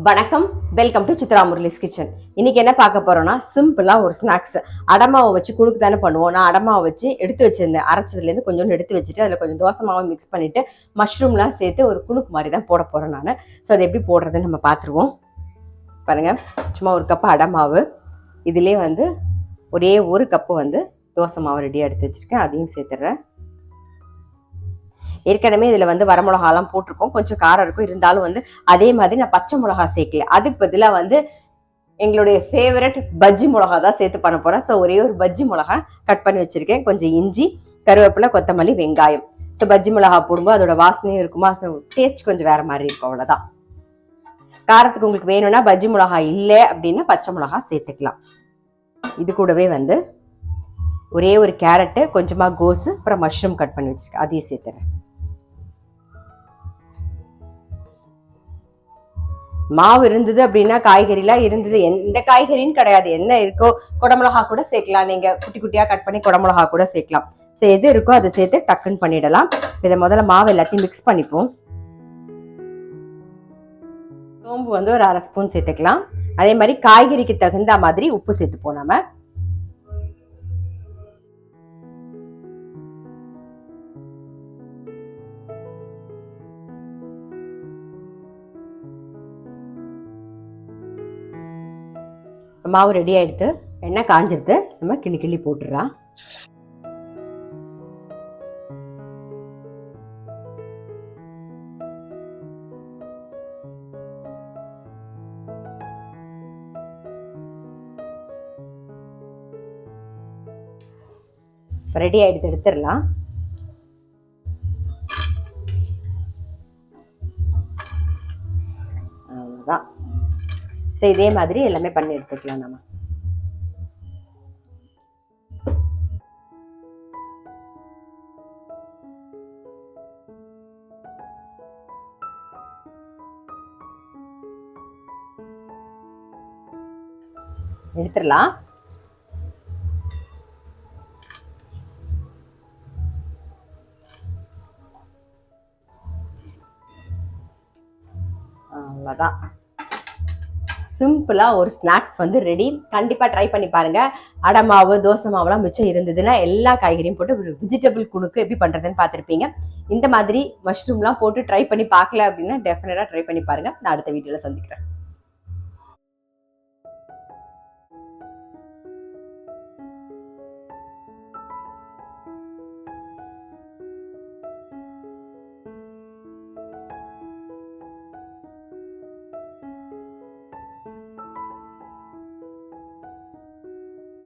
வணக்கம், welcome to Chitra Murali's kitchen. இன்னைக்கு என்ன பார்க்க போறோம்னா, சிம்பிளா ஒரு ஸ்நாக்ஸ். அடமாவை வச்சு குழுக்கு தானே பண்ணுவோம். நான் அடமாவை வச்சு எடுத்து வச்சிருந்தேன். அரைச்சதுலேருந்து கொஞ்சோண்டு எடுத்து வச்சுட்டு அதில் கொஞ்சம் தோசை மாவை மிக்ஸ் பண்ணிட்டு மஷ்ரூம்லாம் சேர்த்து ஒரு குழுக்கு மாதிரி தான் போட போறேன் நான். ஸோ அதை எப்படி போடுறதுன்னு நம்ம பார்த்துருவோம். பாருங்க, சும்மா ஒரு கப்பு அடமாவு, இதுலேயே ஒரே ஒரு கப்பு தோசை மாவு ரெடியாக எடுத்து வச்சிருக்கேன். அதையும் சேர்த்துடுறேன். ஏற்கனவே இதில் வரமிளகாலாம் போட்டிருக்கோம், கொஞ்சம் காரம் இருக்கும். இருந்தாலும் அதே மாதிரி நான் பச்சை மிளகா சேர்க்கல. அதுக்கு பதிலாக எங்களுடைய ஃபேவரட் பஜ்ஜி மிளகா தான் சேர்த்து பண்ண போகிறேன். ஸோ ஒரே ஒரு பஜ்ஜி மிளகா கட் பண்ணி வச்சுருக்கேன். கொஞ்சம் இஞ்சி, கருவேப்பிலை, கொத்தமல்லி, வெங்காயம். ஸோ பஜ்ஜி மிளகா போடும்போது அதோட வாசனையும் இருக்குமா, ஸோ டேஸ்ட் கொஞ்சம் வேறு மாதிரி இருக்கும். அவ்வளோதான். காரத்துக்கு உங்களுக்கு வேணும்னா பஜ்ஜி மிளகா இல்லை அப்படின்னா பச்சை மிளகா சேர்த்துக்கலாம். இது கூடவே ஒரே ஒரு கேரட்டு, கொஞ்சமாக கோஸு, அப்புறம் மஷ்ரூம் கட் பண்ணி வச்சுருக்கேன். அதையும் சேர்த்துறேன். மாவு இருந்தது அப்படின்னா, காய்கறிலாம் இருந்தது, எந்த காய்கறின்னு கிடையாது, என்ன இருக்கோ குடமிளகா கூட சேர்க்கலாம். நீங்க குட்டி குட்டியா கட் பண்ணி குடமிளகா கூட சேர்க்கலாம். ஸோ எது இருக்கோ அதை சேர்த்து டக்குன்னு பண்ணிடலாம். இதை முதல்ல மாவு எல்லாத்தையும் மிக்ஸ் பண்ணிப்போம். சோம்பு ஒரு 1/2 ஸ்பூன் சேர்த்துக்கலாம். அதே மாதிரி காய்கறிக்கு தகுந்த மாதிரி உப்பு சேர்த்துப்போம். நம்ம மாவு ரெடி ஆயிடுத்து, எண்ணெய் காஞ்சிருது. நம்ம கிள்ளி கிள்ளி போட்டுடலாம். ரெடி ஆயிடுத்து, எடுத்துடலாம். அவ்வளோதான். ஸோ இதே மாதிரி எல்லாமே பண்ணி எடுத்துக்கலாம். நம்ம எடுத்துடலாம். அவ்வளோதான். சிம்பிளா ஒரு ஸ்நாக்ஸ் ரெடி. கண்டிப்பா ட்ரை பண்ணி பாருங்க. அடை மாவு, தோசை மாவுலாம் மிச்சம் இருந்ததுன்னா எல்லா காய்கறியும் போட்டு ஒரு வெஜிடபிள் குழுக்கு எப்படி பண்றதுன்னு பார்த்துருப்பீங்க. இந்த மாதிரி மஷ்ரூம்லாம் போட்டு ட்ரை பண்ணி பார்க்கல அப்படின்னா டெஃபினட்டா ட்ரை பண்ணி பாருங்க. நான் அடுத்த வீடியோல சந்திக்கிறேன்.